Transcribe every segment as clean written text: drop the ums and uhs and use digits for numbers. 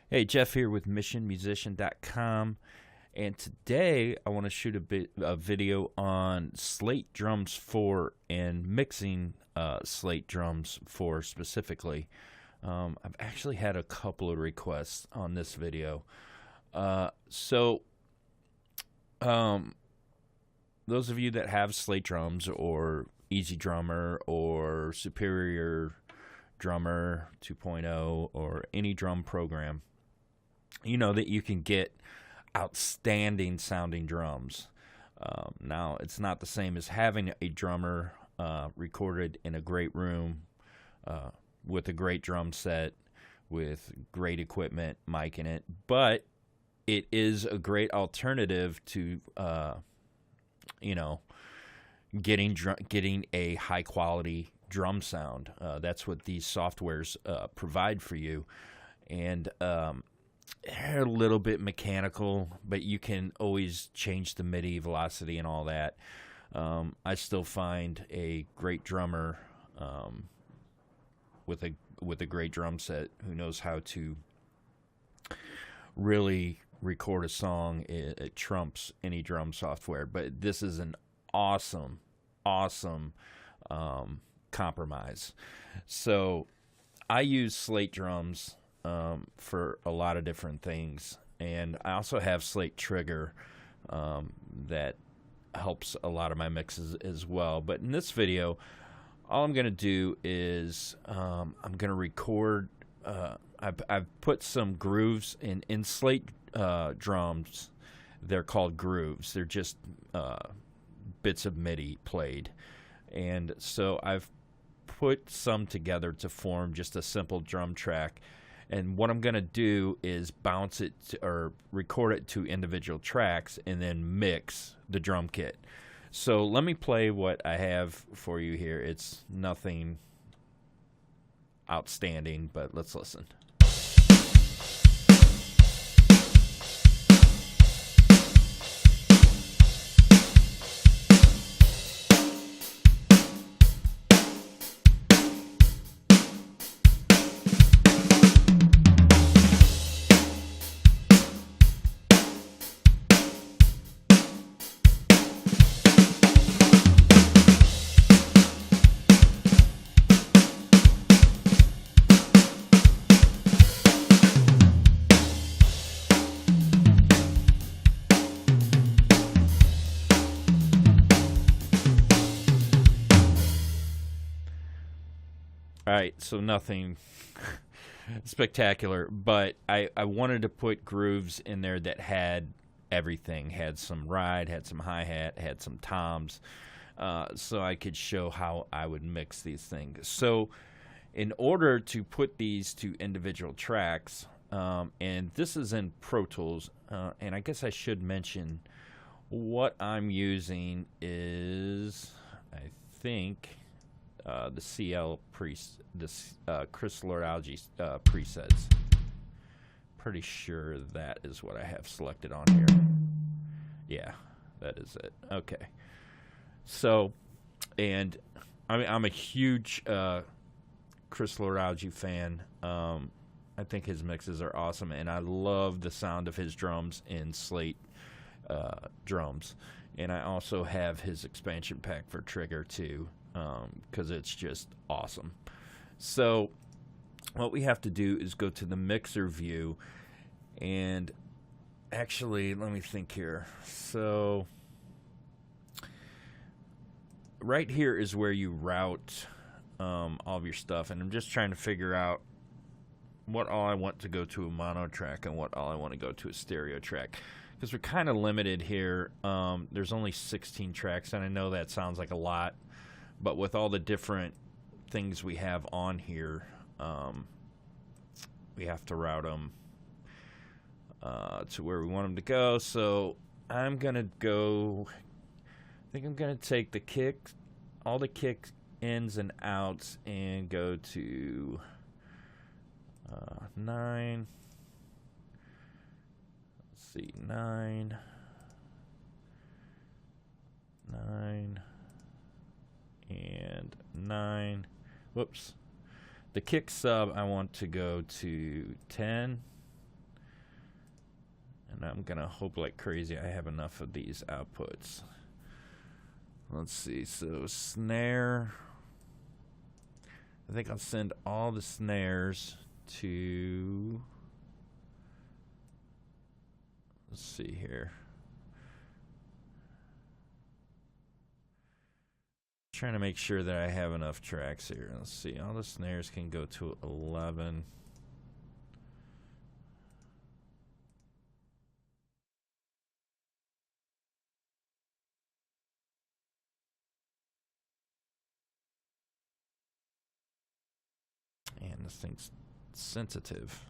Hey, Jeff here with missionmusician.com, and today I want to shoot a video on Slate Drums 4 and mixing Slate Drums 4 specifically. I've actually had a couple of requests on this video. So um, those of you that have Slate Drums or Easy Drummer or Superior Drummer 2.0 or any drum program, you know that you can get outstanding sounding drums. Now, it's not the same as having a drummer recorded in a great room uh, with a great drum set, with great equipment, mic in it, but it is a great alternative to, you know, getting a high quality drum sound. That's what these softwares provide for you, and they're a little bit mechanical, but you can always change the MIDI velocity and all that. I still find a great drummer with a great drum set who knows how to really record a song. It trumps any drum software. But this is an awesome compromise. So I use Slate Drums for a lot of different things, and I also have Slate Trigger that helps a lot of my mixes as well. But in this video, all I'm going to do is I'm going to record. I've put some grooves in Slate drums. They're called grooves. They're just bits of MIDI played, and so I've put some together to form just a simple drum track. And what I'm going to do is bounce it or record it to individual tracks and then mix the drum kit. So let me play what I have for you here. It's nothing outstanding, but let's listen. All right, so nothing spectacular, but I wanted to put grooves in there that had everything. Had some ride, had some hi-hat, had some toms, so I could show how I would mix these things. So in order to put these to individual tracks, and this is in Pro Tools, and I guess I should mention what I'm using is, I think, the crystallography presets. Pretty sure that is what I have selected on here. Yeah, that is it. Okay. So, and I mean, I'm a huge crystallography fan. I think his mixes are awesome, and I love the sound of his drums in Slate drums. And I also have his expansion pack for Trigger too, because it's just awesome. So what we have to do is go to the mixer view, and actually, let me think here. So right here is where you route all of your stuff, and I'm just trying to figure out what all I want to go to a mono track and what all I want to go to a stereo track, because we're kind of limited here. There's only 16 tracks, and I know that sounds like a lot, but with all the different things we have on here, we have to route them to where we want them to go. So I'm going to go, I think I'm going to take the kick, all the kick ins and outs, and go to 9. Let's see, 9. And 9. Whoops. The kick sub, I want to go to 10. And I'm going to hope like crazy I have enough of these outputs. Let's see. So snare. I think I'll send all the snares to... Let's see here. Trying to make sure that I have enough tracks here. Let's see. All the snares can go to 11. And this thing's sensitive.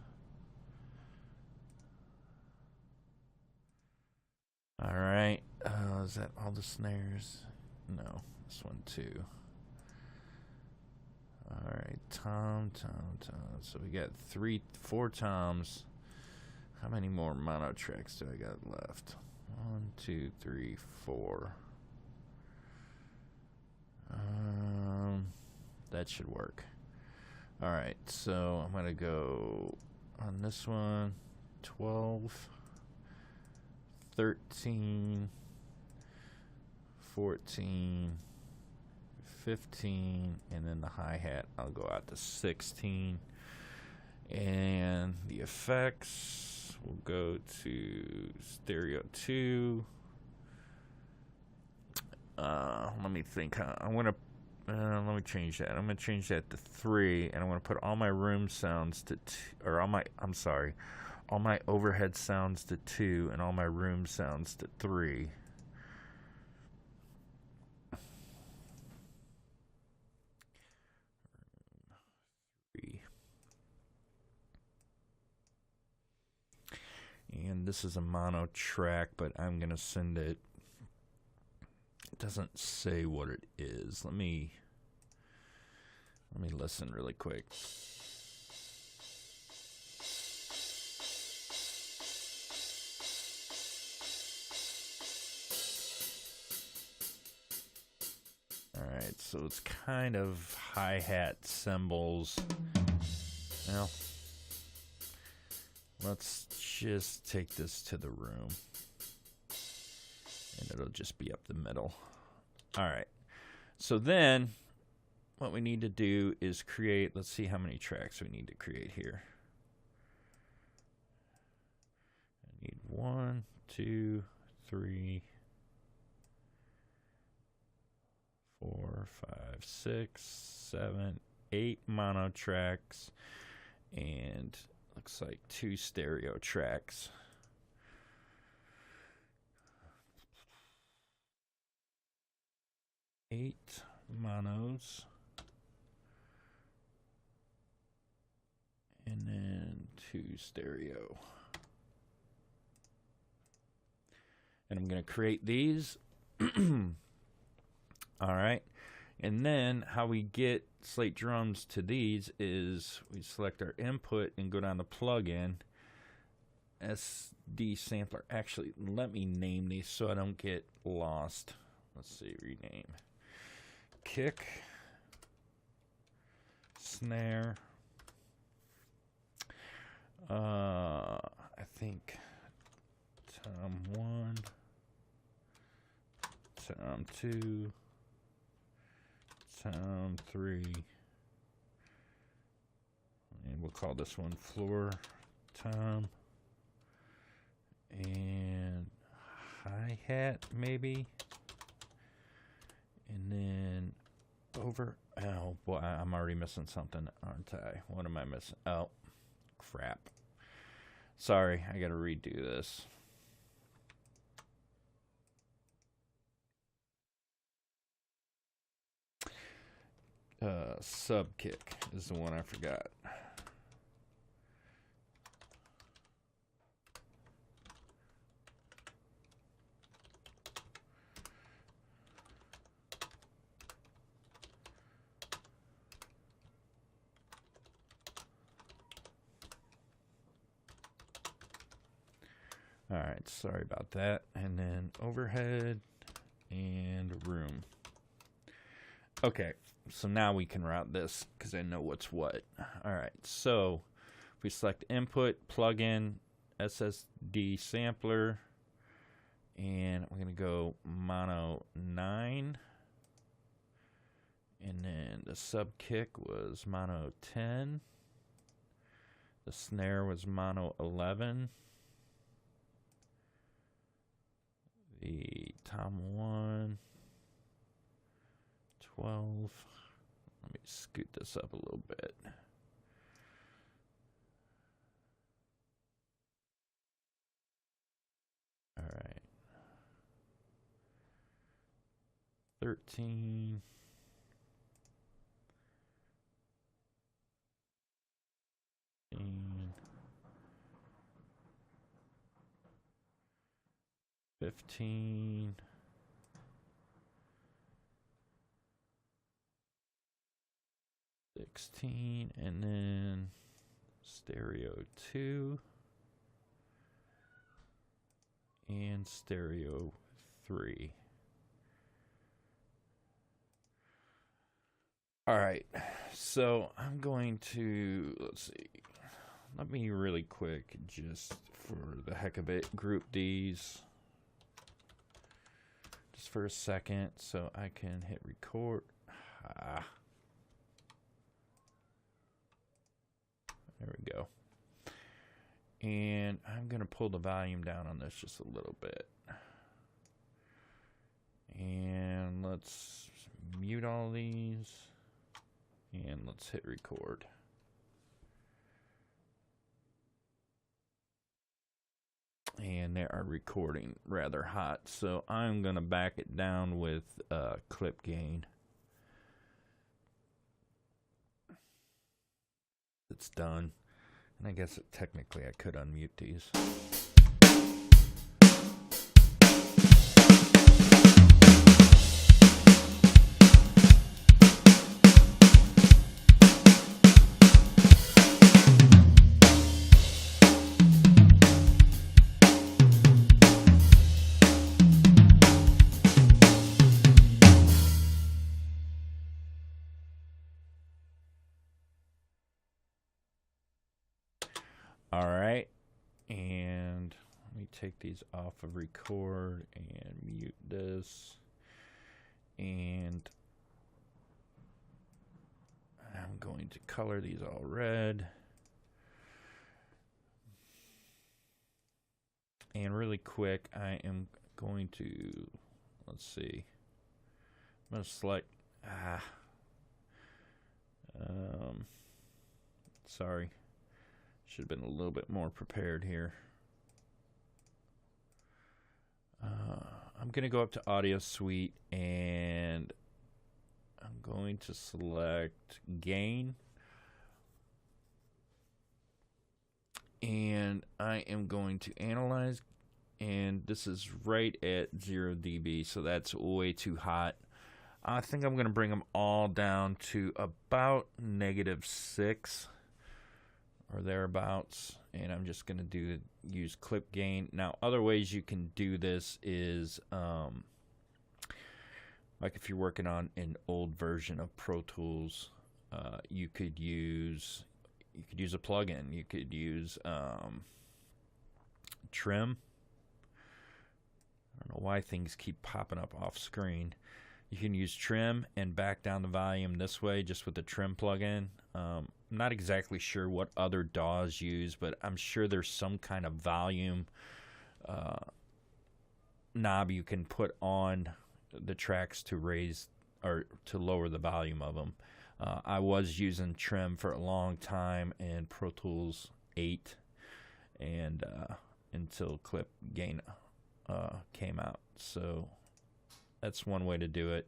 All right. Is that all the snares? No. This one too. All right. Tom. So we got 4 toms. How many more mono tracks do I got left? 1, 2, 3, 4. That should work. All right, so I'm gonna go on this one, 12, 13, 14, 15, and then the hi-hat, I'll go out to 16. And the effects will go to stereo 2. Let me think. I'm gonna let me change that. I'm gonna change that to 3, and I'm gonna put all my room sounds to all my overhead sounds to 2, and all my room sounds to 3. And this is a mono track, but I'm gonna send it. It doesn't say what it is. Let me listen really quick. All right, so it's kind of hi-hat cymbals. Well, let's just take this to the room. And it'll just be up the middle. All right. So then what we need to do is create, let's see how many tracks we need to create here. I need 1, 2, 3, 4, 5, 6, 7, 8 mono tracks, and looks like 2 stereo tracks. 8 monos, and then 2 stereo. And I'm going to create these. All right. And then how we get Slate Drums to these is we select our input and go down to plugin, SD sampler. Actually, let me name these so I don't get lost. Let's see, rename. Kick, snare, I think tom 1, tom 2, tom 3, and we'll call this one floor tom, and hi-hat maybe. And then oh boy, I'm already missing something, aren't I? What am I missing? Oh, crap. Sorry, I gotta redo this. Sub kick is the one I forgot. All right, sorry about that. And then overhead and room. Okay, so now we can route this because I know what's what. All right, so if we select input, plugin, SSD sampler, and I'm going to go mono 9. And then the sub kick was mono 10. The snare was mono 11. The tom 1, 12. Let me scoot this up a little bit. All right. 13. 15. 16, and then stereo 2 and stereo 3. All right, so I'm going to, let's see, let me really quick, just for the heck of it, group these just for a second so I can hit record. There we go. And I'm going to pull the volume down on this just a little bit. And let's mute all these. And let's hit record. And they are recording rather hot, so I'm going to back it down with clip gain. It's done. And I guess technically I could unmute these. All right, and let me take these off of record and mute this, and I'm going to color these all red. And really quick, I am going to, let's see, I'm going to select, sorry. Should have been a little bit more prepared here. I'm going to go up to Audio Suite and I'm going to select Gain. And I am going to analyze, and this is right at 0 dB, so that's way too hot. I think I'm going to bring them all down to about -6. Or thereabouts, and I'm just going to use clip gain. Now, other ways you can do this is like if you're working on an old version of Pro Tools, you could use a plugin. You could use trim. I don't know why things keep popping up off screen. You can use trim and back down the volume this way just with the trim plugin. I'm not exactly sure what other DAWs use, but I'm sure there's some kind of volume knob you can put on the tracks to raise or to lower the volume of them. I was using trim for a long time in Pro Tools 8 and until clip gain came out. So that's one way to do it.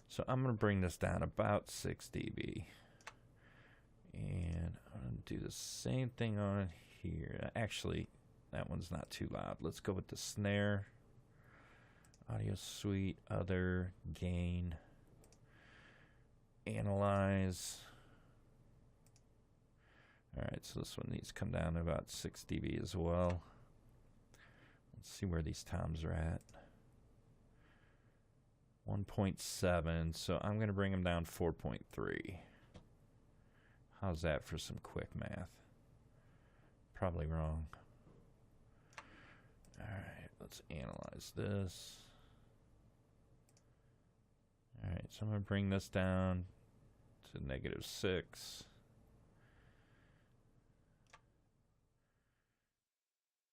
So I'm going to bring this down about 6 dB. And I'm going to do the same thing on here. Actually, that one's not too loud. Let's go with the snare. Audio Suite, Other, Gain, Analyze. Alright, so this one needs to come down to about 6 dB as well. Let's see where these toms are at. 1.7, so I'm going to bring them down 4.3. How's that for some quick math? Probably wrong. Alright, let's analyze this. Alright, so I'm going to bring this down to -6.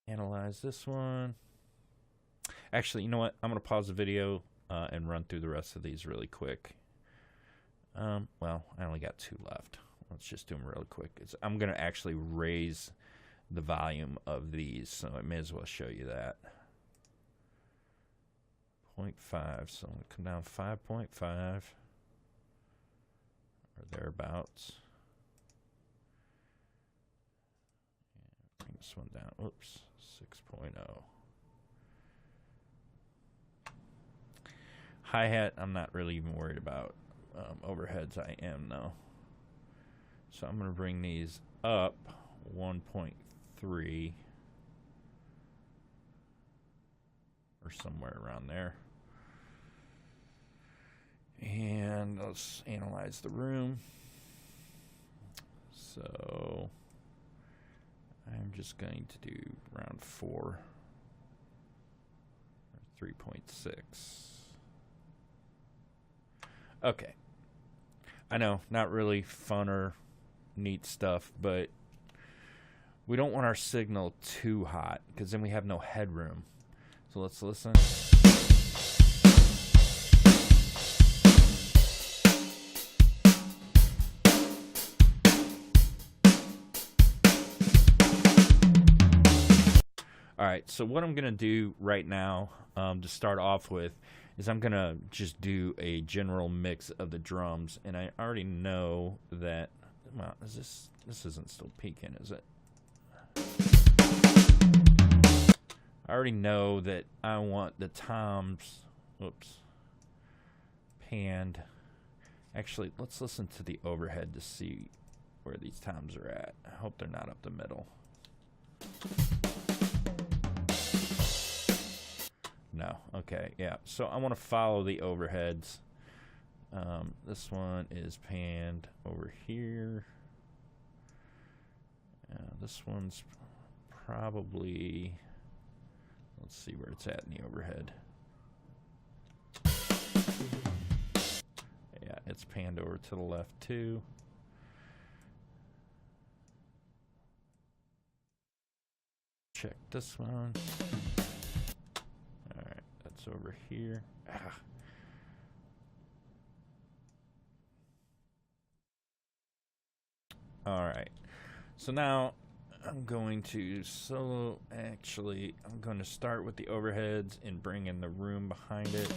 Analyze this one. Actually, you know what? I'm going to pause the video and run through the rest of these really quick. Well, I only got 2 left. Let's just do them really quick. I'm going to actually raise the volume of these, so I may as well show you that. 0.5, so I'm going to come down 5.5 or thereabouts. Bring this one down. Oops, 6.0. Hi-hat, I'm not really even worried about. Overheads, I am, though. So I'm going to bring these up 1.3 or somewhere around there. And let's analyze the room. So I'm just going to do round 4 or 3.6. Okay. I know, not really fun or neat stuff, but we don't want our signal too hot because then we have no headroom. So let's listen. All right, so what I'm going to do right now to start off with is I'm going to just do a general mix of the drums. And I already know that, well, this isn't still peaking, is it? I already know that I want the toms, panned. Actually, let's listen to the overhead to see where these toms are at. I hope they're not up the middle. No. Okay. Yeah. So I want to follow the overheads. This one is panned over here. This one's probably, let's see where it's at in the overhead. Yeah, it's panned over to the left too. Check this one. Over here. All right. So now I'm going to I'm going to start with the overheads and bring in the room behind it.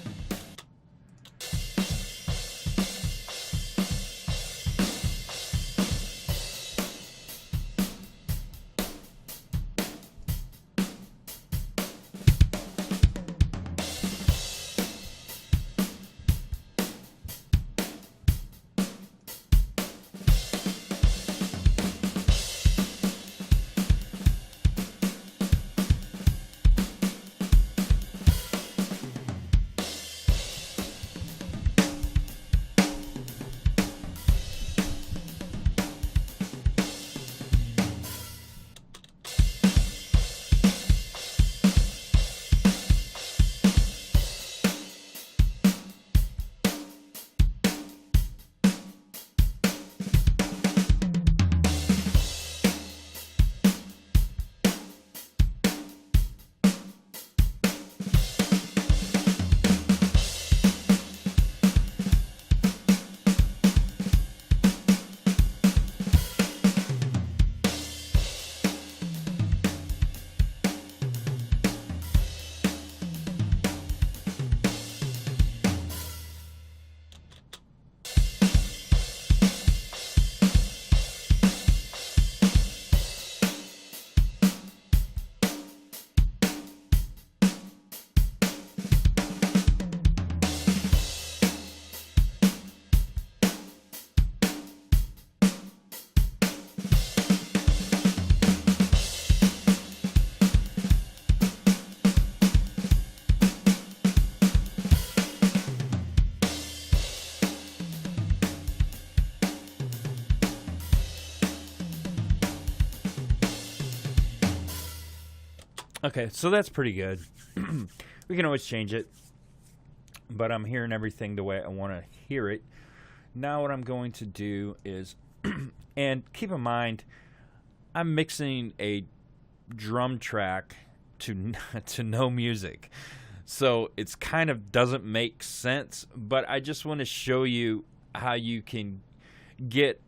Okay, so that's pretty good. We can always change it, but I'm hearing everything the way I want to hear it. Now what I'm going to do is, and keep in mind, I'm mixing a drum track to to no music. So it's kind of doesn't make sense, but I just want to show you how you can get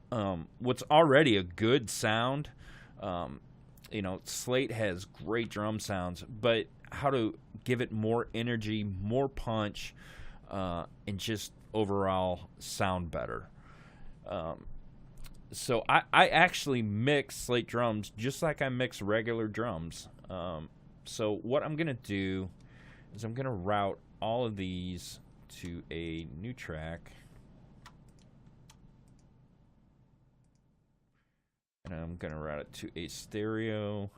what's already a good sound. Slate has great drum sounds, but how to give it more energy, more punch, and just overall sound better. So I actually mix Slate drums just like I mix regular drums. So what I'm going to do is I'm going to route all of these to a new track. And I'm going to route it to a stereo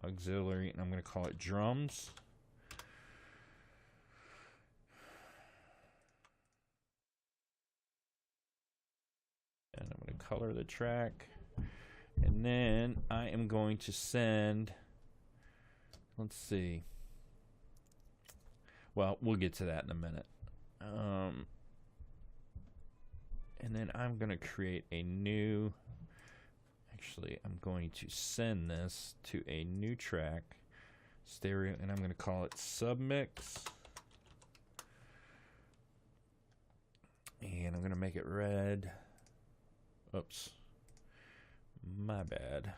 auxiliary, and I'm going to call it drums. And I'm going to color the track. And then I am going to send, let's see. Well, we'll get to that in a minute. And then I'm going to create a new, actually, I'm going to send this to a new track, stereo, and I'm going to call it submix. And I'm going to make it red. Oops. My bad.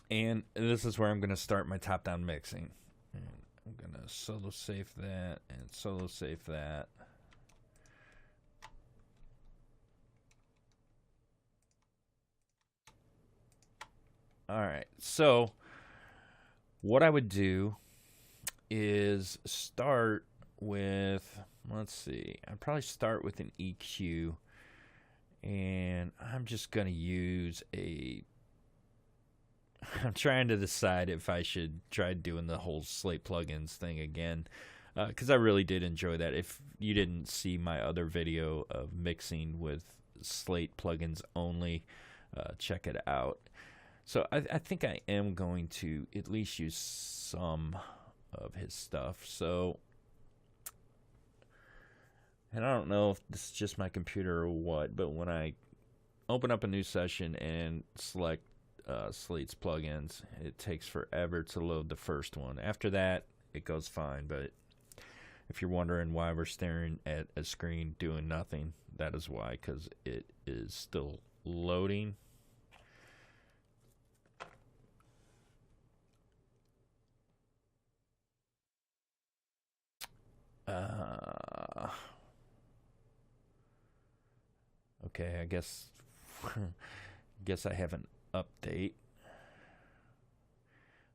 And this is where I'm going to start my top-down mixing. And I'm going to solo save that and solo save that. All right. So what I would do is start with, let's see, I'd probably start with an EQ. And I'm just going to use I'm trying to decide if I should try doing the whole Slate plugins thing again, because I really did enjoy that. If you didn't see my other video of mixing with Slate plugins only, check it out. So I think I am going to at least use some of his stuff. So, and I don't know if this is just my computer or what, but when I open up a new session and select Slate's plugins, it takes forever to load the first one. After that, it goes fine, but if you're wondering why we're staring at a screen doing nothing, that is why, because it is still loading. Okay, I guess I have an update.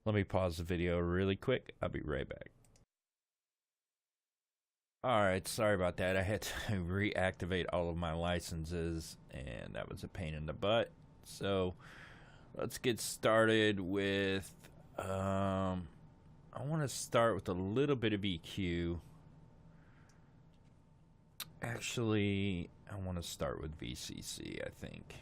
Let me pause the video really quick. I'll be right back. Alright, sorry about that. I had to reactivate all of my licenses, and that was a pain in the butt. So let's get started with I want to start with a little bit of EQ. Actually, I want to start with VCC, I think.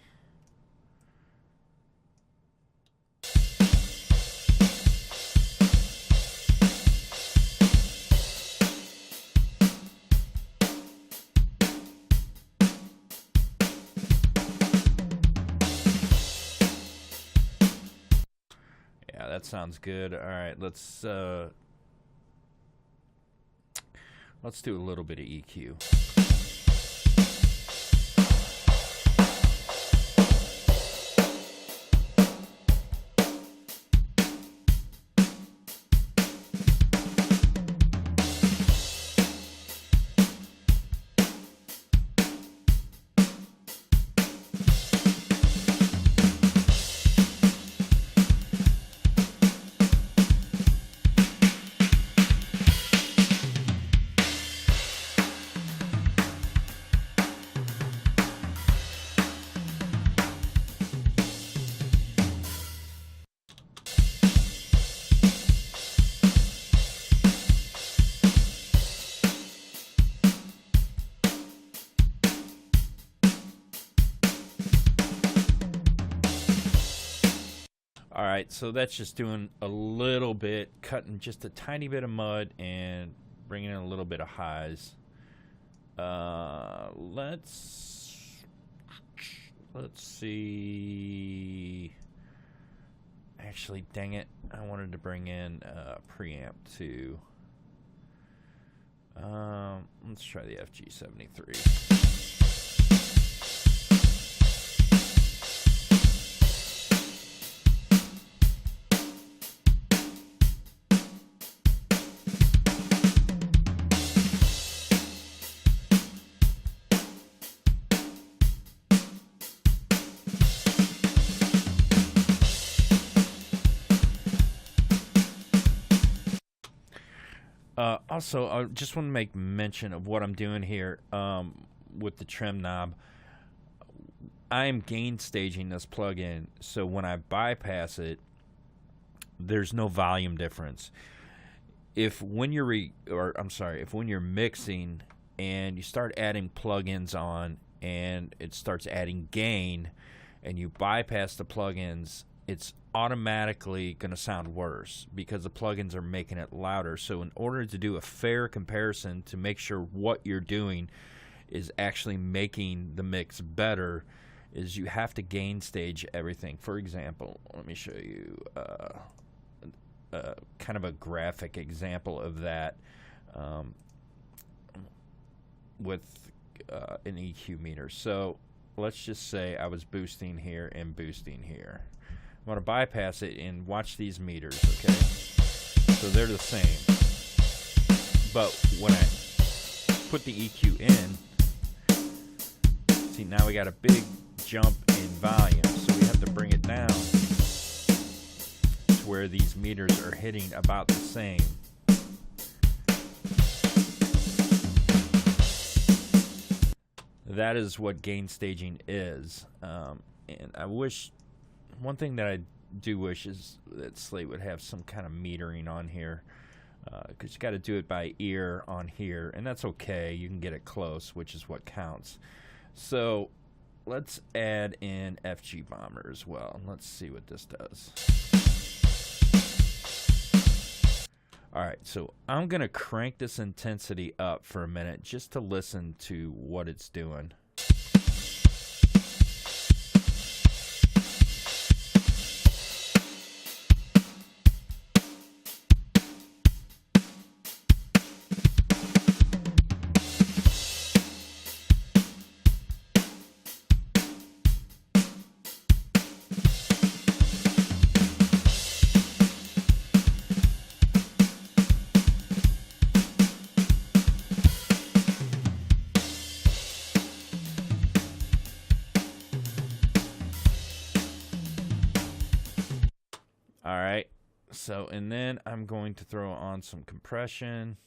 Yeah, that sounds good. All right, let's do a little bit of EQ. All right, so that's just doing a little bit, cutting just a tiny bit of mud and bringing in a little bit of highs. Let's see. Actually, dang it, I wanted to bring in preamp too. Let's try the FG73. Also, I just want to make mention of what I'm doing here with the trim knob. I am gain staging this plugin, so when I bypass it, there's no volume difference. If when you're if when you're mixing and you start adding plugins on and it starts adding gain, and you bypass the plugins, it's automatically going to sound worse because the plugins are making it louder. So in order to do a fair comparison to make sure what you're doing is actually making the mix better, is you have to gain stage everything. For example, let me show you kind of a graphic example of that with an EQ meter. So let's just say I was boosting here and boosting here. I'm going to bypass it and watch these meters, okay? So they're the same. But when I put the EQ in, see, now we got a big jump in volume. So we have to bring it down to where these meters are hitting about the same. That is what gain staging is. And I wish... One thing that I do wish is that Slate would have some kind of metering on here, because you got to do it by ear on here, and that's okay. You can get it close, which is what counts. So let's add in FG Bomber as well. Let's see what this does. All right, so I'm going to crank this intensity up for a minute just to listen to what it's doing. All right, so and then I'm going to throw on some compression,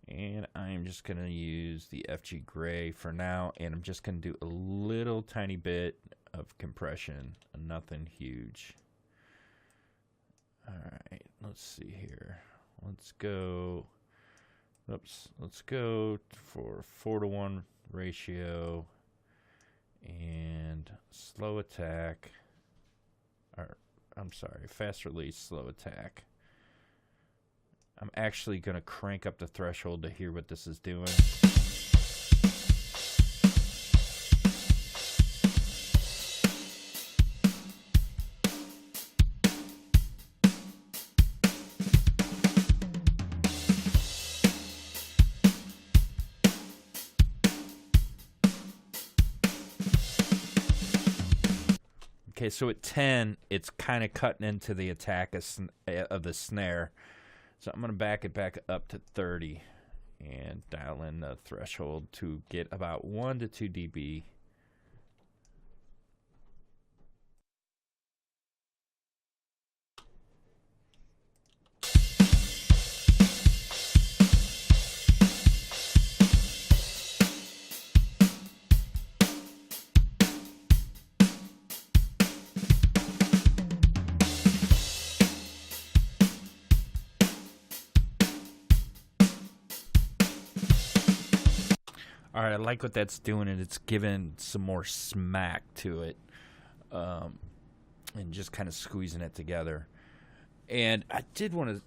and I'm just going to use the FG Gray for now, and I'm just going to do a little tiny bit of compression, nothing huge. All right, let's see here. Let's go for 4-to-1 ratio and slow attack. I'm sorry, fast release, slow attack. I'm actually going to crank up the threshold to hear what this is doing. Okay, so at 10, it's kind of cutting into the attack of the snare. So I'm going to back it back up to 30 and dial in the threshold to get about 1 to 2 dB. All right, I like what that's doing, and it's giving some more smack to it. and just kind of squeezing it together. And I did want to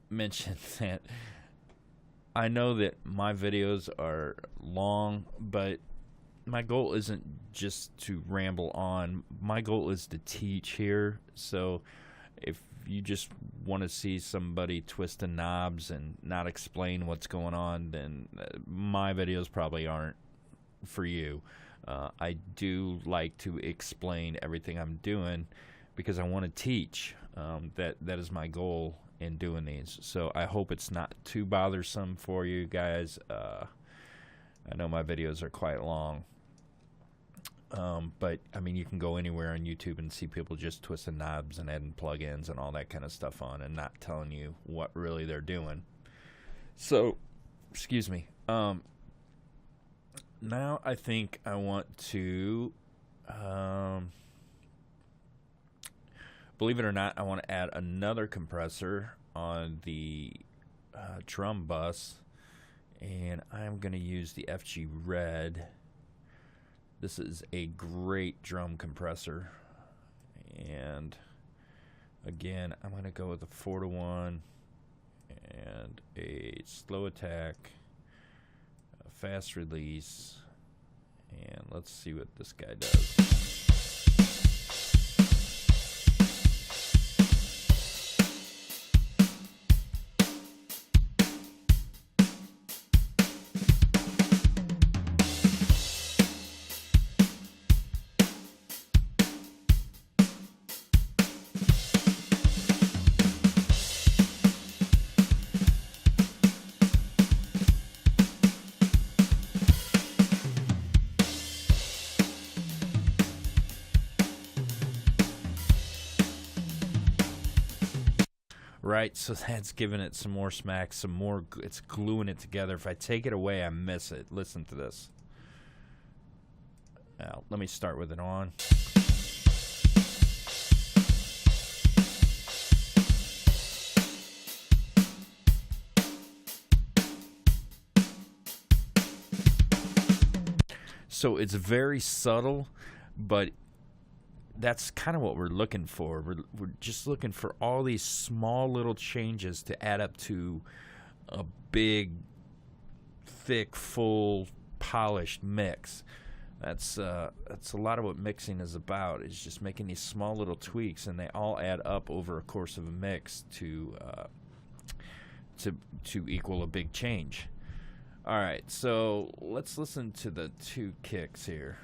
mention that I know that my videos are long, but my goal isn't just to ramble on. My goal is to teach here. So if you just want to see somebody twisting knobs and not explain what's going on, then my videos probably aren't for you. I do like to explain everything I'm doing because I want to teach. That is my goal in doing these. So I hope it's not too bothersome for you guys. I know my videos are quite long. But I mean, you can go anywhere on YouTube and see people just twisting knobs and adding plugins and all that kind of stuff on and not telling you what really they're doing. So, excuse me. Now I think I want to, believe it or not, I want to add another compressor on the drum bus, and I'm going to use the FG Red. This is a great drum compressor, and again, I'm going to go with a 4-to-1 and a slow attack, a fast release, and let's see what this guy does. Right, so that's giving it some more smack, some more, it's gluing it together. If I take it away, I miss it. Listen to this. Now, let me start with it on. So it's very subtle, but that's kind of what we're looking for. We're just looking for all these small little changes to add up to a big, thick, full, polished mix. That's a lot of what mixing is about. Is just making these small little tweaks, and they all add up over a course of a mix to equal a big change. All right, so let's listen to the two kicks here.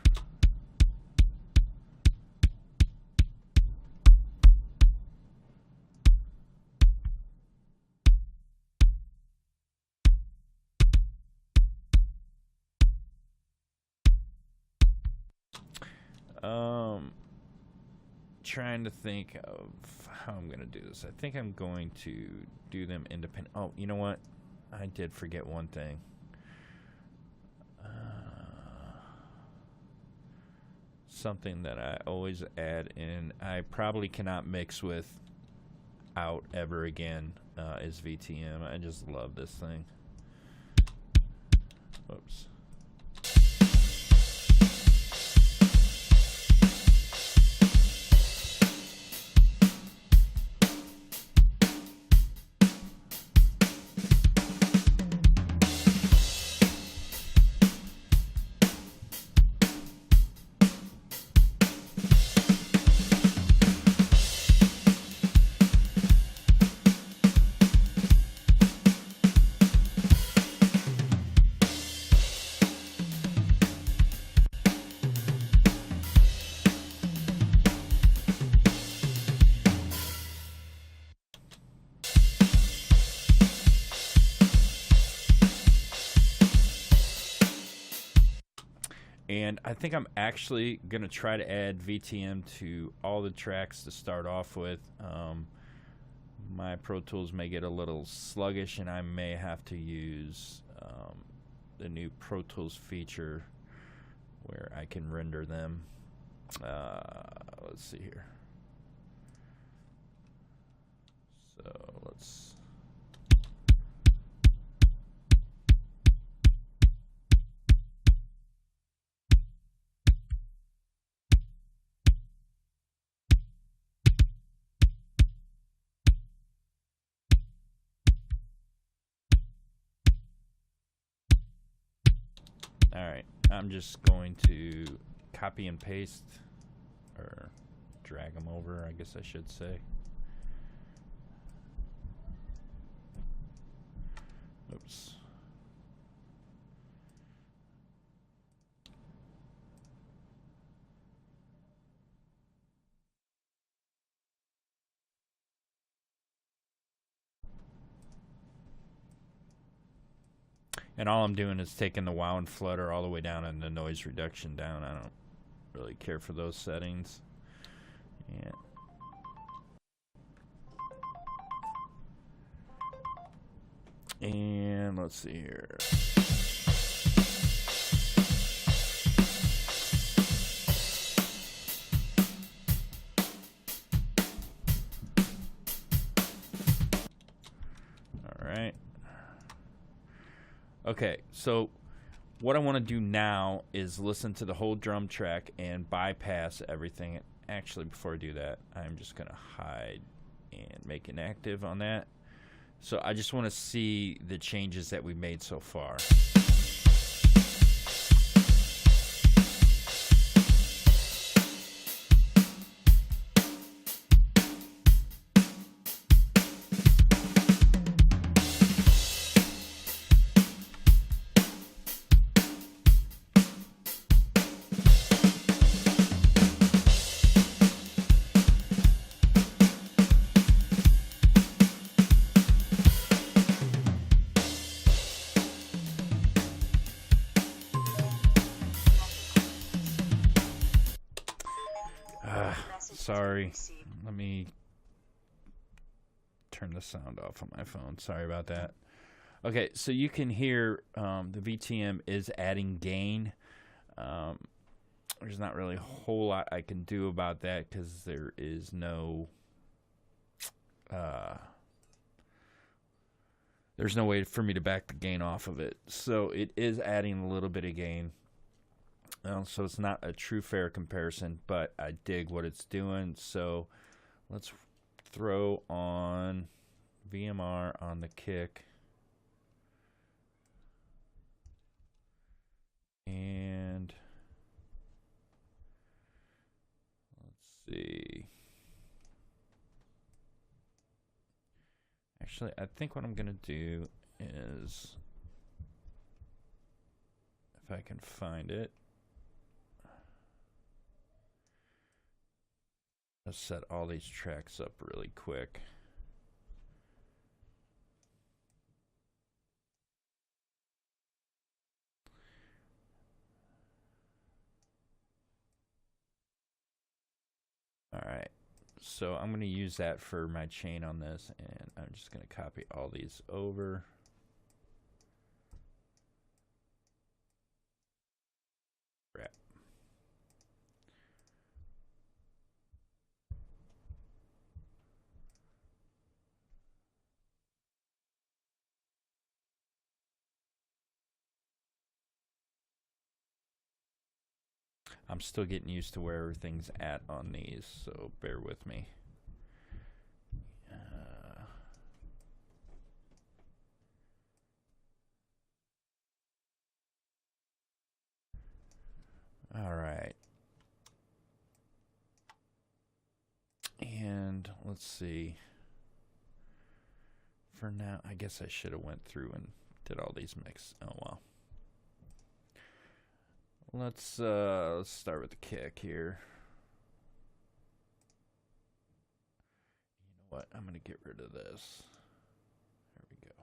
Trying to think of how I'm going to do this. I think I'm going to do them independent. Oh, you know what? I did forget one thing. Something that I always add in, I probably cannot mix with out ever again, is VTM. I just love this thing. Whoops. And I think I'm actually going to try to add VTM to all the tracks to start off with. My Pro Tools may get a little sluggish, and I may have to use the new Pro Tools feature where I can render them. Let's see here. So let's... Alright, I'm just going to copy and paste, or drag them over, I guess I should say. Oops. And all I'm doing is taking the wow and flutter all the way down and the noise reduction down. I don't really care for those settings. Yeah. And let's see here. All right. Okay, so what I want to do now is listen to the whole drum track and bypass everything. Actually, before I do that, I'm just going to hide and make inactive on that. So I just want to see the changes that we made so far. Sorry, let me turn the sound off on my phone. Sorry about that. Okay, so you can hear the VTM is adding gain. There's not really a whole lot I can do about that because there is no there's no way for me to back the gain off of it. So it is adding a little bit of gain. So it's not a true fair comparison, but I dig what it's doing. So let's throw on VMR on the kick. And let's see. Actually, I think what I'm going to do is, if I can find it, let's set all these tracks up really quick. All right, so I'm going to use that for my chain on this, and I'm just going to copy all these over. Crap. I'm still getting used to where everything's at on these, so bear with me. All right. And let's see. For now, I guess I should have went through and did all these mix. Oh well. Let's start with the kick here. You know what? I'm gonna get rid of this. There we go.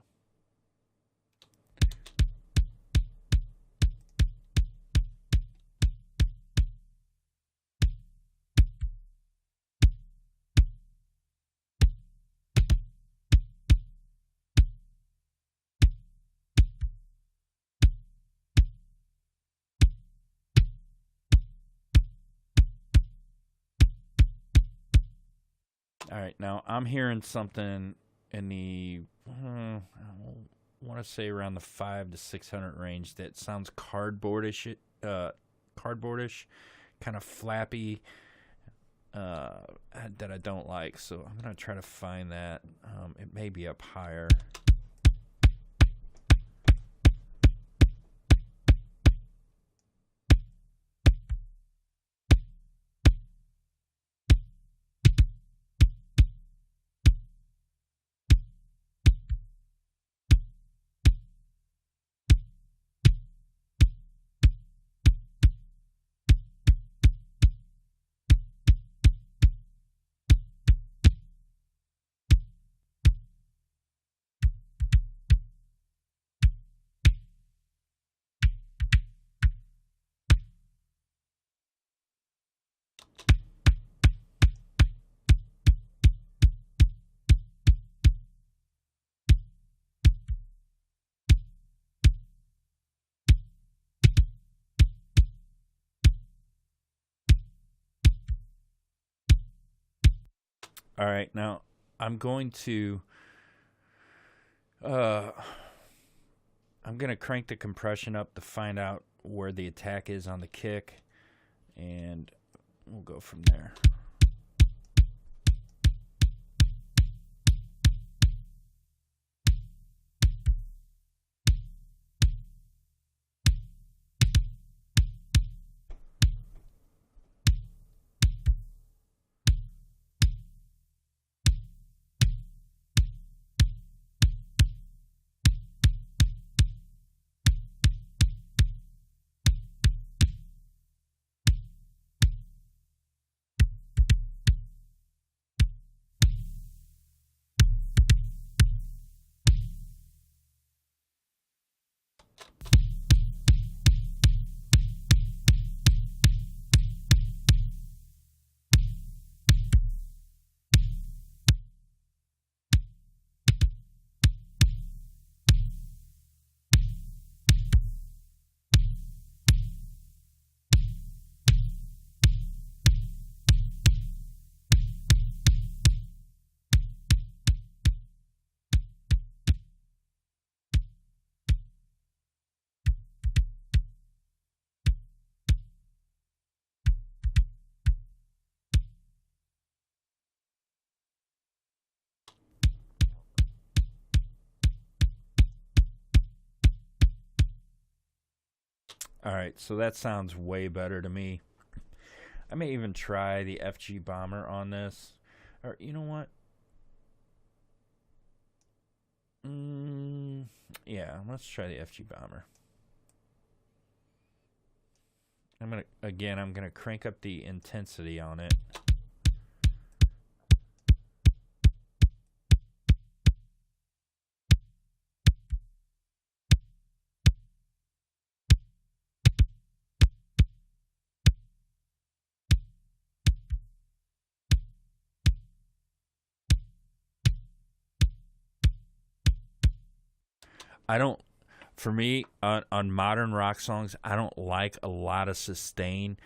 All right, now I'm hearing something in the I want to say around the 500 to 600 range that sounds cardboardish, kind of flappy, that I don't like. So I'm gonna try to find that. It may be up higher. All right, now I'm going to uh, I'm gonna crank the compression up to find out where the attack is on the kick, and we'll go from there. All right, so that sounds way better to me. I may even try the FG Bomber on this. Or, you know what? Yeah, let's try the FG Bomber. I'm gonna crank up the intensity on it. I don't, for me, on modern rock songs, I don't like a lot of sustain,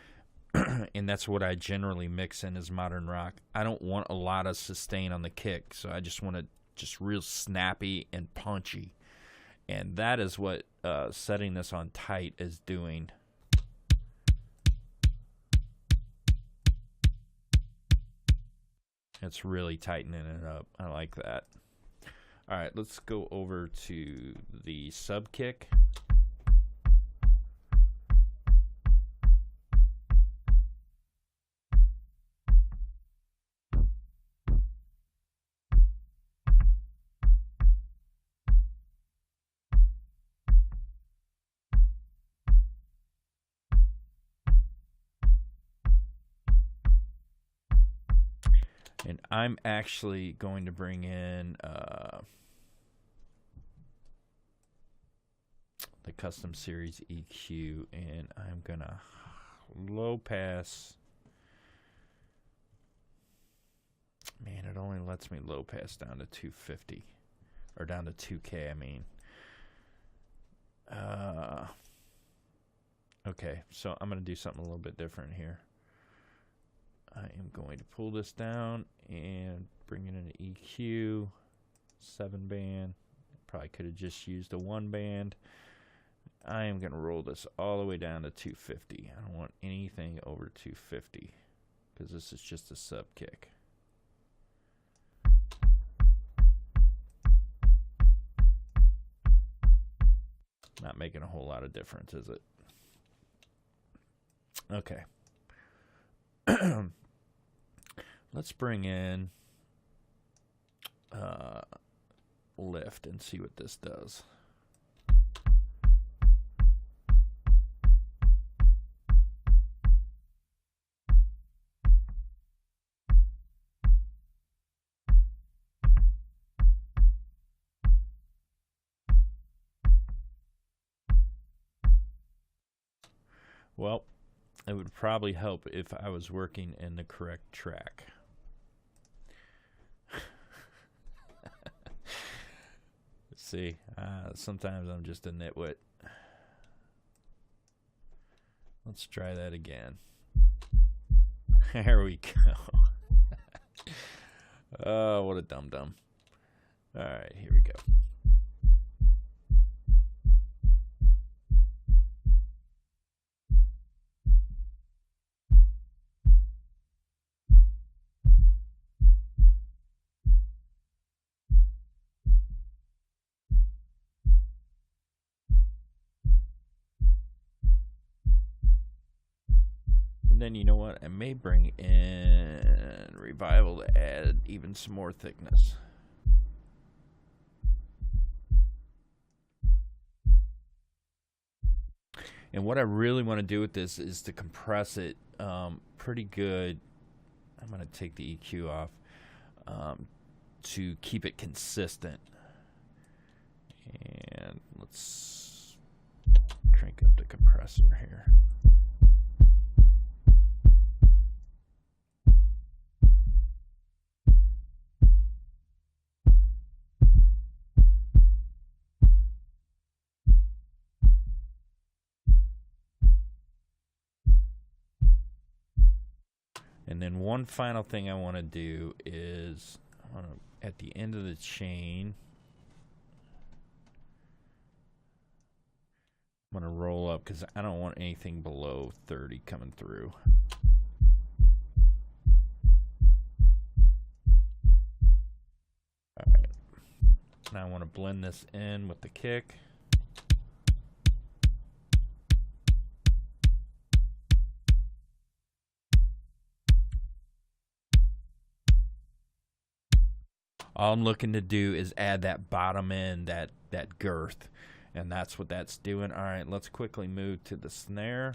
and that's what I generally mix in as modern rock. I don't want a lot of sustain on the kick, so I just want it just real snappy and punchy, and that is what setting this on tight is doing. It's really tightening it up. I like that. All right, let's go over to the sub kick. And I'm actually going to bring in the custom series EQ, and I'm gonna low pass. Man, it only lets me low pass down to 250 or down to 2K. I mean, okay, so I'm gonna do something a little bit different here. I am going to pull this down and bring in an EQ 7-band. Probably could have just used a 1-band. I am going to roll this all the way down to 250. I don't want anything over 250 because this is just a sub kick. Not making a whole lot of difference, is it? Okay. Let's bring in lift and see what this does. Well, it would probably help if I was working in the correct track. See, sometimes I'm just a nitwit. Let's try that again. There we go. Oh, what a dum-dum. All right, here we go. And then you know what? I may bring in Revival to add even some more thickness. And what I really want to do with this is to compress it pretty good. I'm going to take the EQ off to keep it consistent. And let's crank up the compressor here. And then one final thing I want to do is at the end of the chain, I'm going to roll up because I don't want anything below 30 coming through. All right. Now I want to blend this in with the kick. All I'm looking to do is add that bottom end, that girth, and that's what that's doing. All right, let's quickly move to the snare.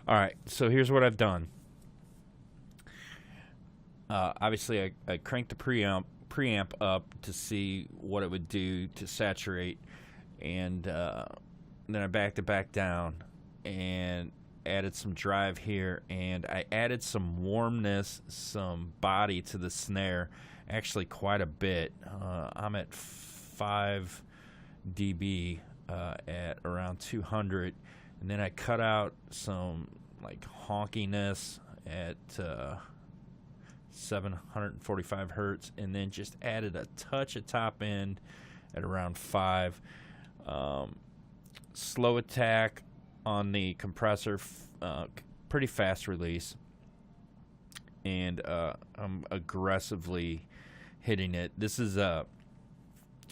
All right, so here's what I've done. Obviously, I cranked the preamp up to see what it would do to saturate, and then I backed it back down and added some drive here, and I added some warmness, some body to the snare, actually quite a bit. I'm at 5 dB at around 200, and then I cut out some like honkiness at 745 hertz, and then just added a touch of top end at around 5. Slow attack on the compressor, pretty fast release, and I'm aggressively hitting it. This is a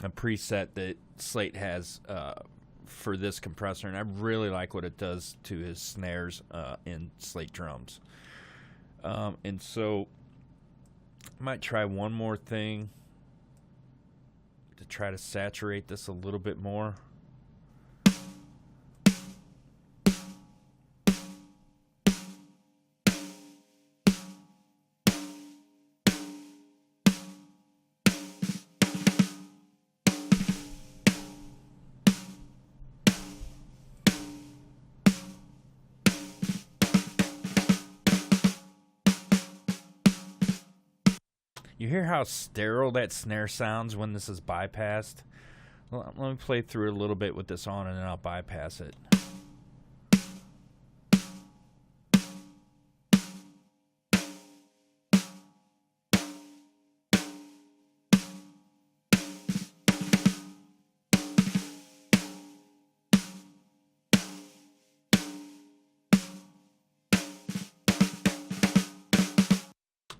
preset that Slate has for this compressor, and I really like what it does to his snares in Slate Drums. And so I might try one more thing to try to saturate this a little bit more. You hear how sterile that snare sounds when this is bypassed? Well, let me play through a little bit with this on, and then I'll bypass it.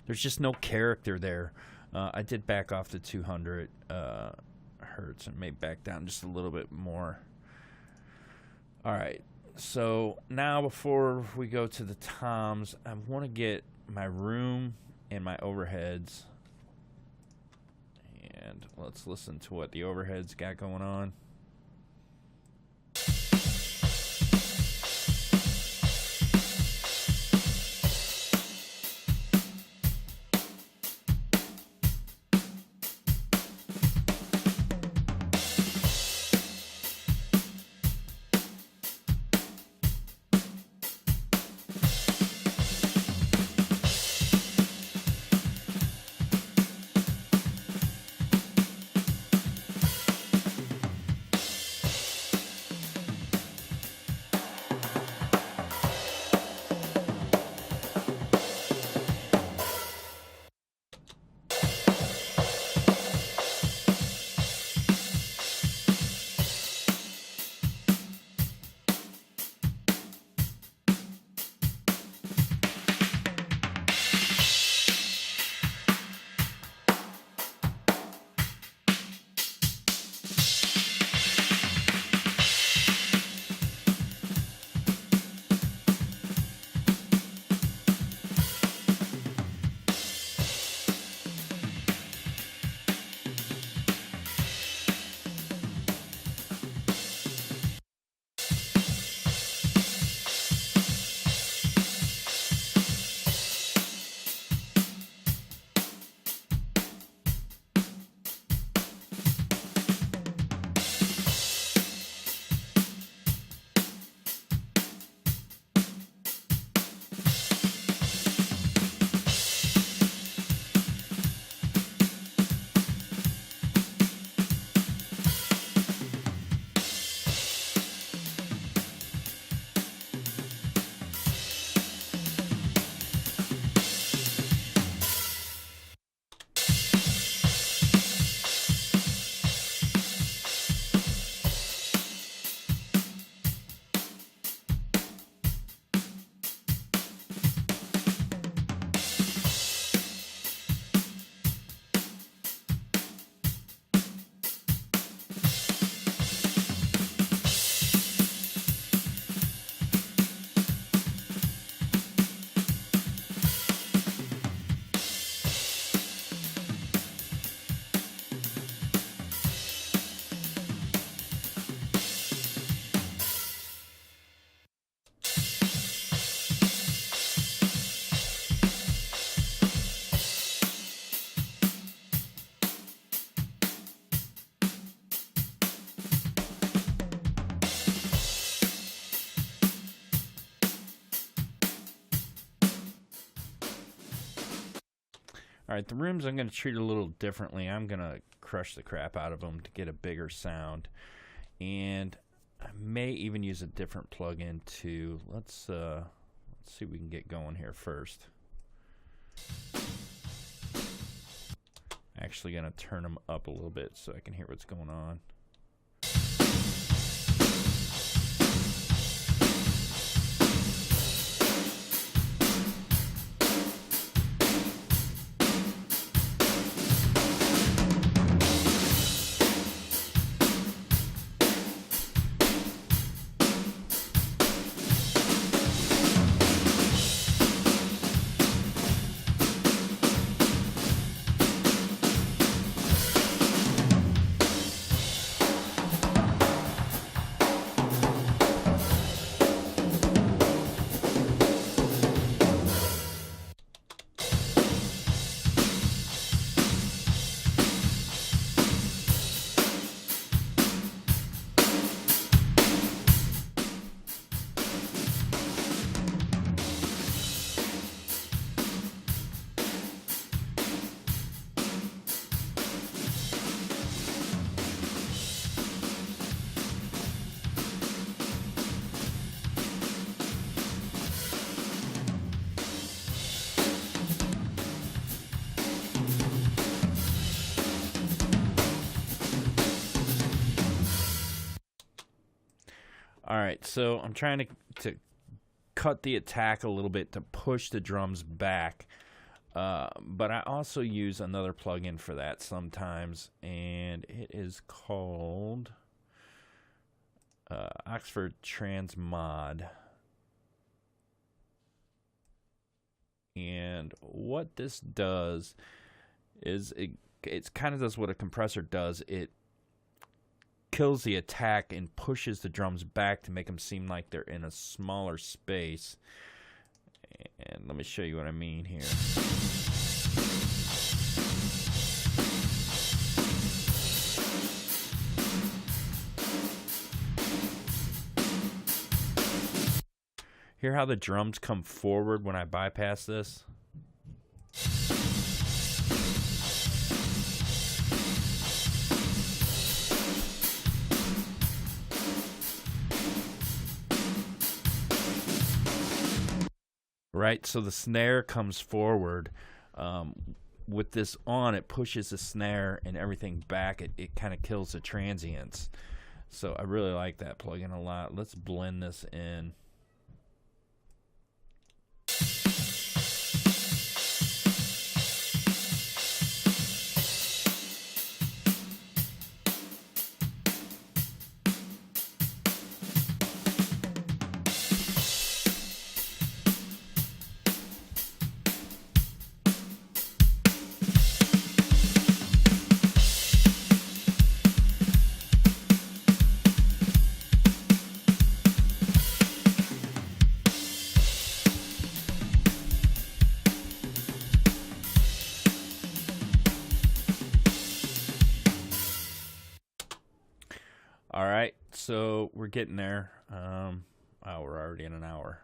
There's just no character there. I did back off to 200 hertz and maybe back down just a little bit more. All right, so now before we go to the toms, I want to get my room and my overheads. And let's listen to what the overheads got going on. All right, the rooms I'm going to treat a little differently. I'm going to crush the crap out of them to get a bigger sound. And I may even use a different plugin too. Let's see what we can get going here first. Actually going to turn them up a little bit so I can hear what's going on. All right, so I'm trying to cut the attack a little bit to push the drums back. But I also use another plugin for that sometimes, and it is called Oxford Transmod. And what this does is it kind of does what a compressor does. It kills the attack and pushes the drums back to make them seem like they're in a smaller space. And let me show you what I mean here. Hear how the drums come forward when I bypass this? Right, so the snare comes forward. With this on, it pushes the snare and everything back. It kind of kills the transients. So I really like that plugin a lot. Let's blend this in. All right, so we're getting there. We're already in an hour.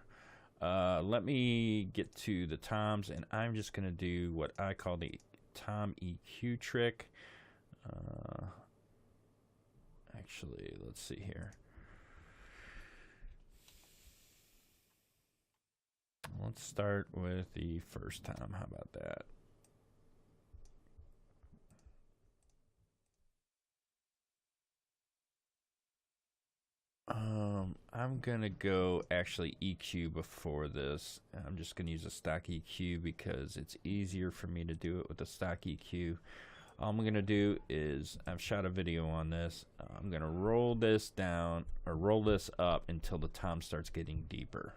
Let me get to the toms, and I'm just going to do what I call the tom EQ trick. Actually, let's see here. Let's start with the first tom. How about that? I'm gonna go actually EQ before this. I'm just gonna use a stock EQ because it's easier for me to do it with a stock EQ. All I'm gonna do is, I've shot a video on this. I'm gonna roll this down or roll this up until the tom starts getting deeper.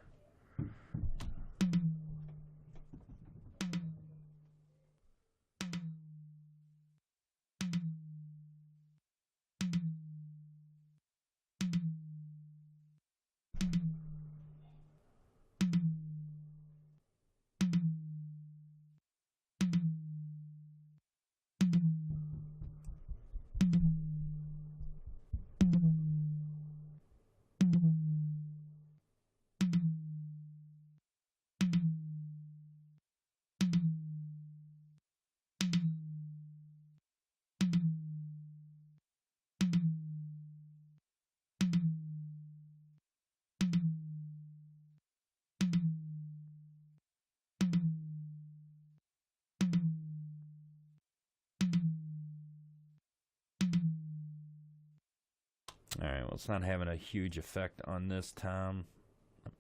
All right, well, it's not having a huge effect on this tom.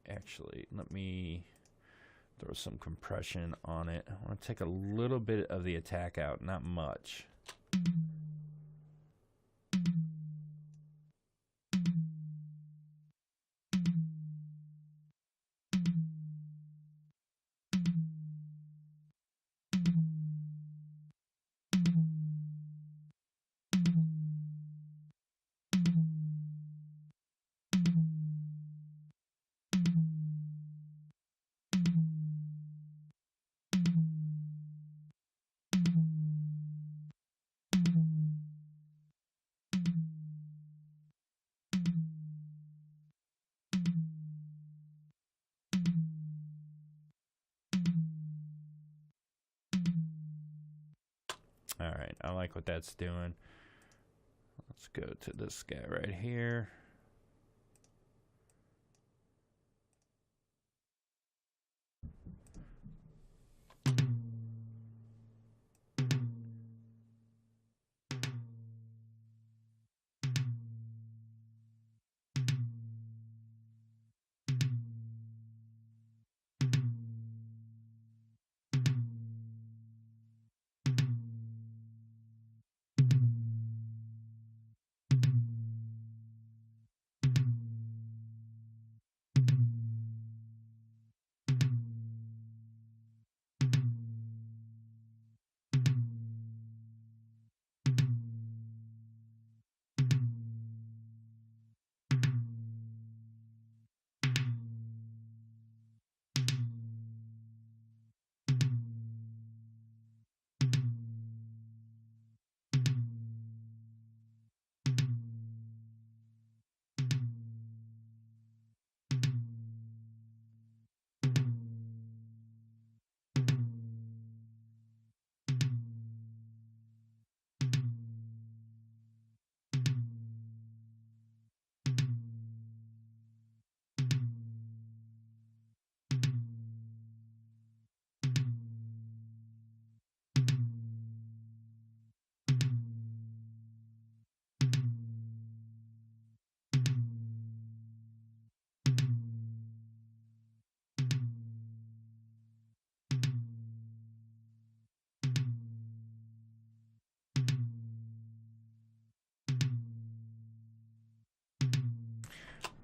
Actually, let me throw some compression on it. I want to take a little bit of the attack out, not much. All right, I like what that's doing. Let's go to this guy right here.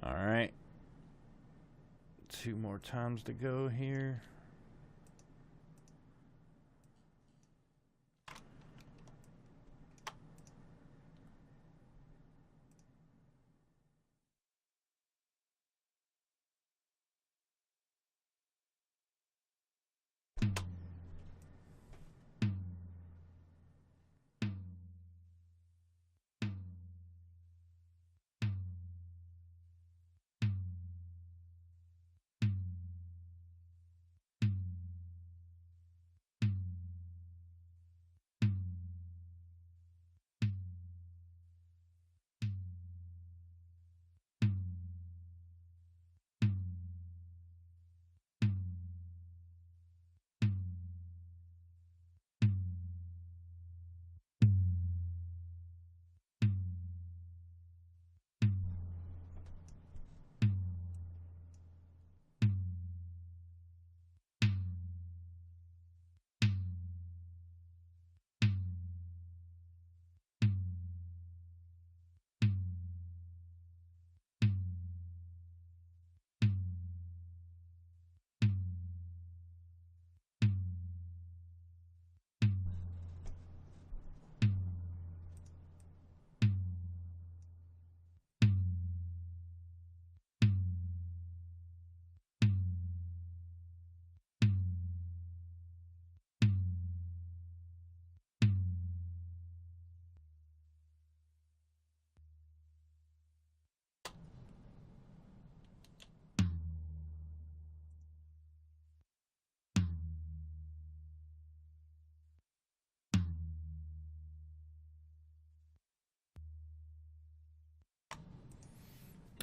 All right. 2 more times to go here.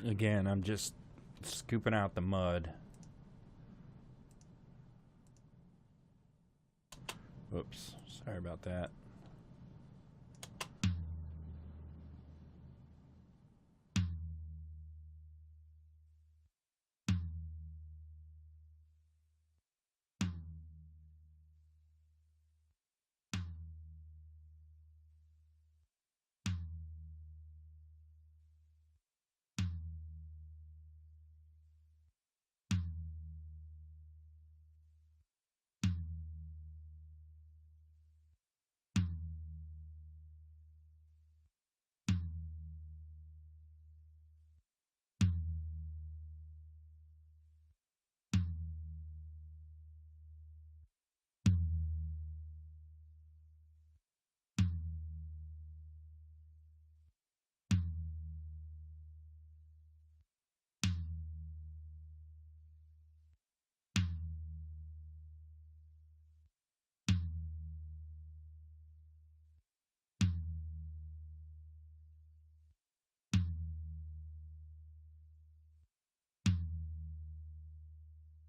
Again, I'm just scooping out the mud. Whoops, sorry about that.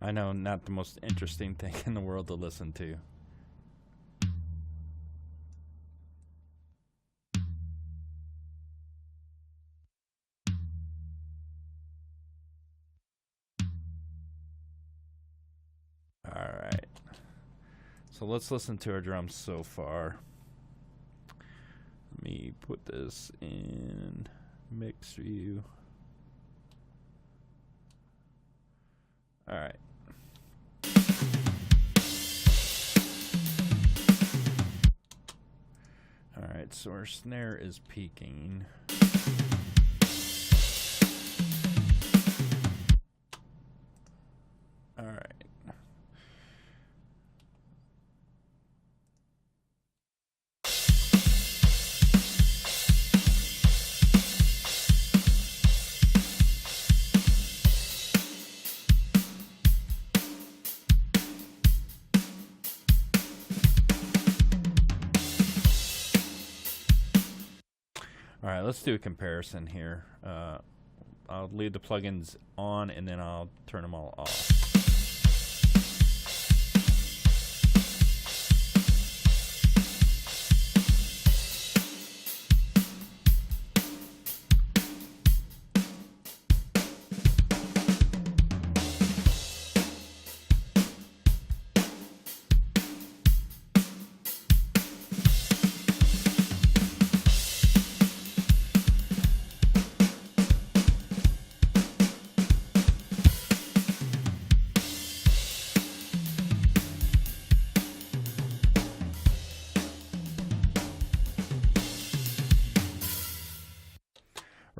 I know, not the most interesting thing in the world to listen to. Alright. So let's listen to our drums so far. Let me put this in mix view. Alright. Alright, so our snare is peaking. Alright. Alright, let's do a comparison here. I'll leave the plugins on and then I'll turn them all off.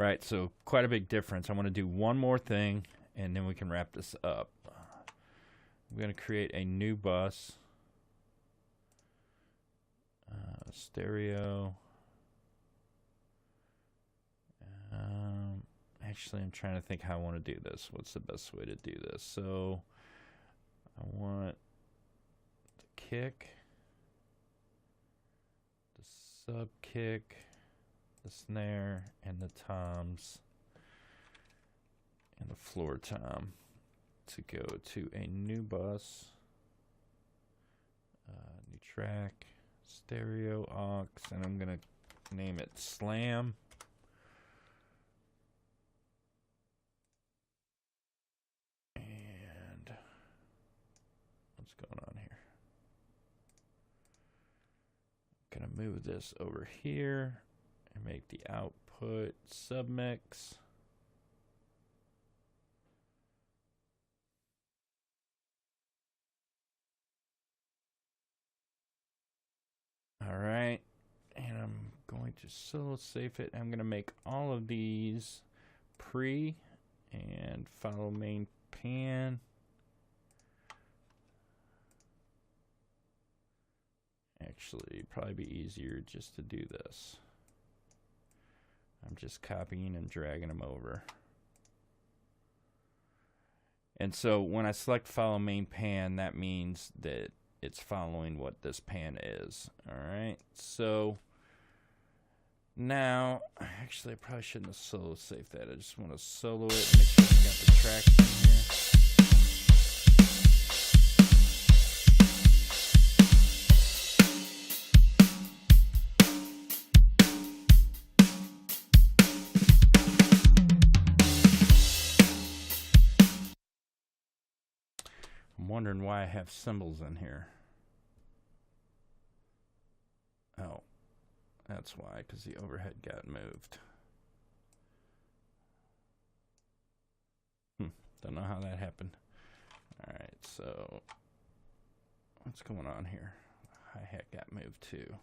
Right, so quite a big difference. I want to do one more thing, and then we can wrap this up. I'm going to create a new bus. Stereo. Actually, I'm trying to think how I want to do this. What's the best way to do this? So, I want the kick, the sub kick, the snare, and the toms, and the floor tom to go to a new bus, new track, stereo aux, and I'm going to name it Slam. And what's going on here? I'm going to move this over here and make the output submix. All right, and I'm going to solo safe it. I'm going to make all of these pre and follow main pan. Actually, it'd probably be easier just to do this. I'm just copying and dragging them over. And so when I select follow main pan, that means that it's following what this pan is. Alright, so now, actually I probably shouldn't have solo saved that. I just want to solo it and make sure I got the tracks in here. I'm wondering why I have cymbals in here. Oh, that's why, because the overhead got moved. Don't know how that happened. Alright, so what's going on here? Hi-hat got moved too.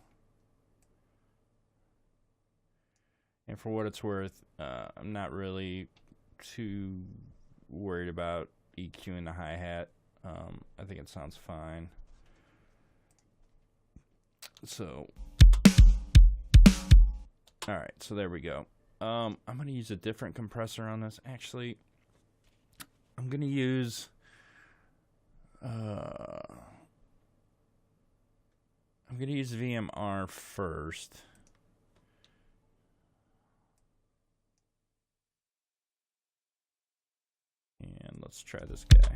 And for what it's worth, I'm not really too worried about EQing the hi-hat. I think it sounds fine. So, alright, so there we go. I'm going to use a different compressor on this. Actually, I'm going to use VMR first. And let's try this guy.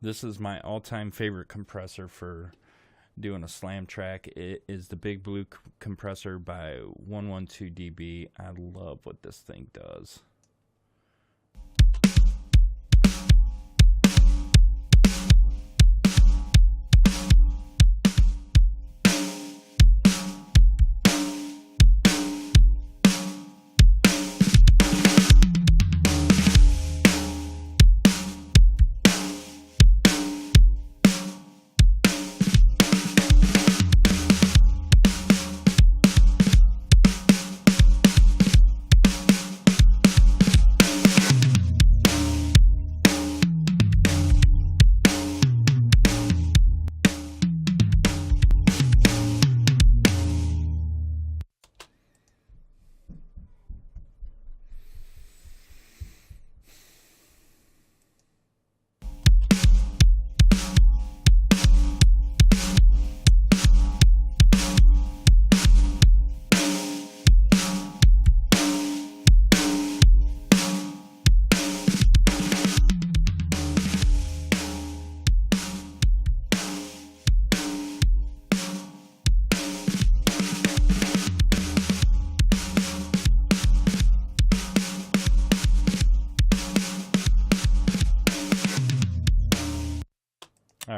This is my all-time favorite compressor for doing a slam track. It is the Big Blue compressor by 112 dB. I love what this thing does.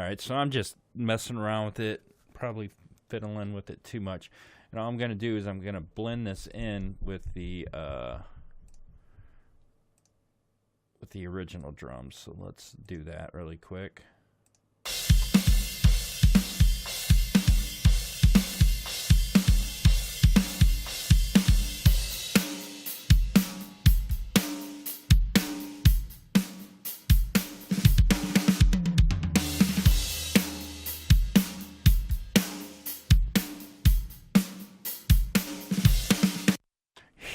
right, so I'm just messing around with it, probably fiddling with it too much. And all I'm going to do is I'm going to blend this in with the original drums. So let's do that really quick.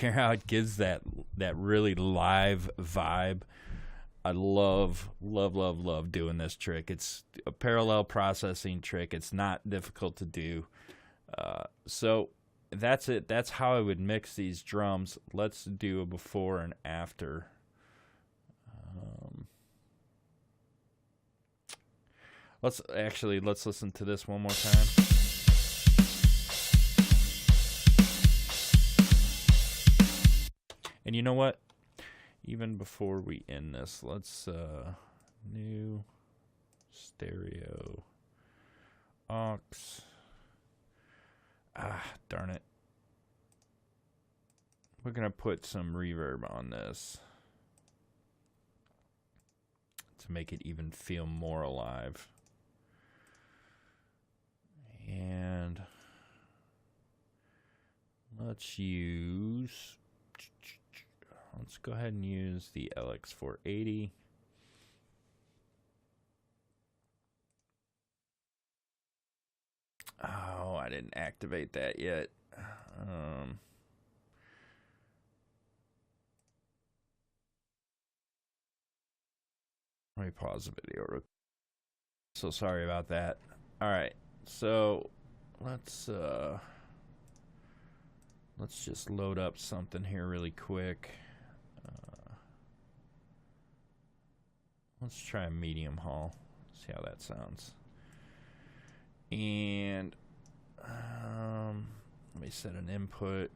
Hear how it gives that really live vibe. I love doing this trick. It's a parallel processing trick. It's not difficult to do. So that's it. That's how I would mix these drums. Let's do a before and after. Let's listen to this one more time. And you know what? Even before we end this, let's new stereo aux. Darn it. We're going to put some reverb on this to make it even feel more alive. And let's go ahead and use the LX480. Oh, I didn't activate that yet. Let me pause the video. So sorry about that. All right, so let's just load up something here really quick. Let's try a medium haul. See how that sounds. And let me set an input.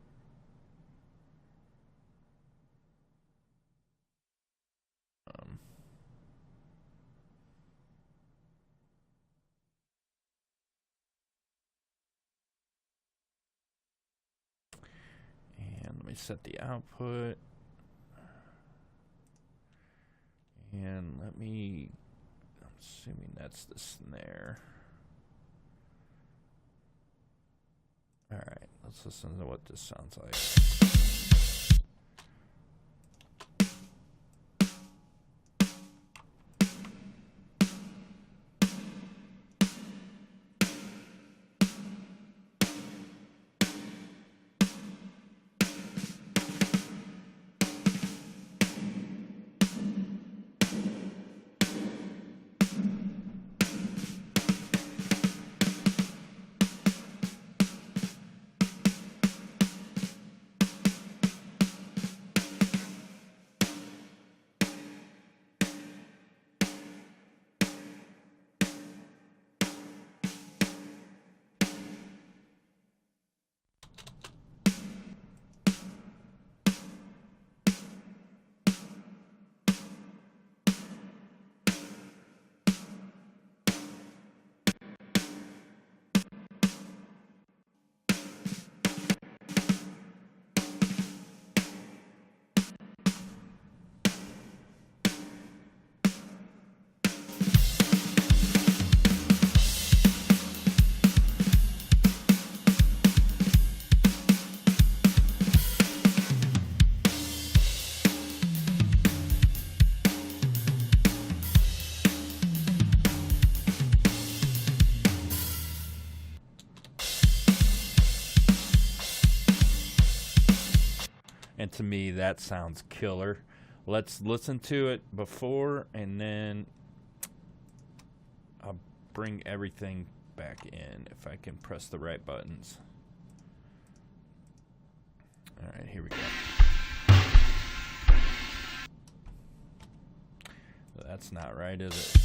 And let me set the output. And I'm assuming that's the snare. Alright, let's listen to what this sounds like. And to me, that sounds killer. Let's listen to it before, and then I'll bring everything back in if I can press the right buttons. All right, here we go. That's not right, is it?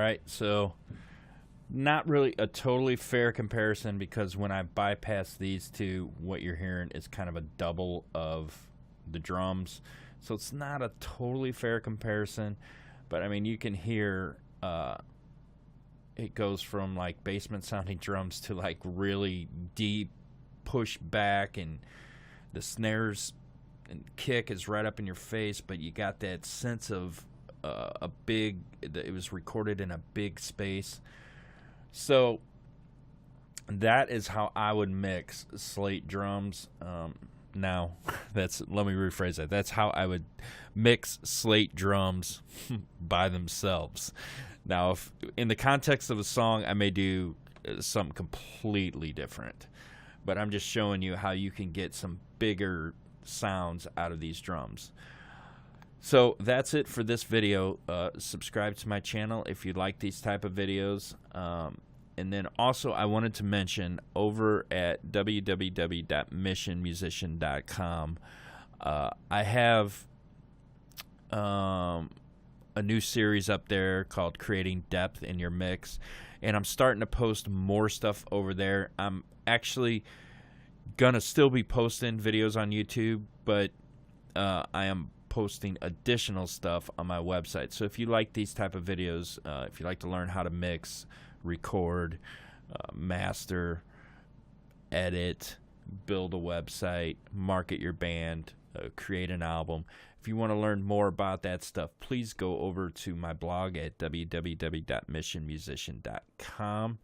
right, so not really a totally fair comparison, because when I bypass these two, what you're hearing is kind of a double of the drums. So it's not a totally fair comparison, but I mean, you can hear it goes from like basement sounding drums to like really deep push back, and the snares and kick is right up in your face, but you got that sense of it was recorded in a big space. So that is how I would mix Slate drums. Now, let me rephrase that. That's how I would mix Slate drums by themselves. Now, if in the context of a song, I may do something completely different, but I'm just showing you how you can get some bigger sounds out of these drums. So that's it for this video. Subscribe to my channel if you like these type of videos. And then also I wanted to mention over at www.missionmusician.com, I have a new series up there called Creating Depth in Your Mix, and I'm starting to post more stuff over there. I'm actually gonna still be posting videos on YouTube, but I am posting additional stuff on my website. So if you like these type of videos, if you like to learn how to mix, record, master, edit, build a website, market your band, create an album, if you want to learn more about that stuff, please go over to my blog at www.missionmusician.com.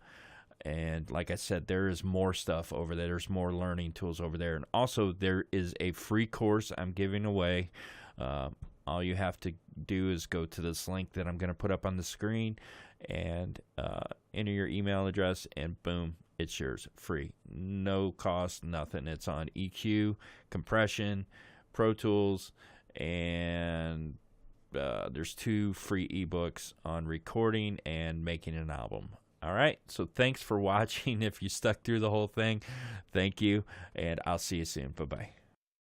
And like I said, there is more stuff over there. There's more learning tools over there. And also there is a free course I'm giving away. All you have to do is go to this link that I'm going to put up on the screen and enter your email address, and boom, it's yours, free. No cost, nothing. It's on EQ, compression, Pro Tools, and there's 2 free ebooks on recording and making an album. All right, so thanks for watching. If you stuck through the whole thing, thank you, and I'll see you soon. Bye-bye.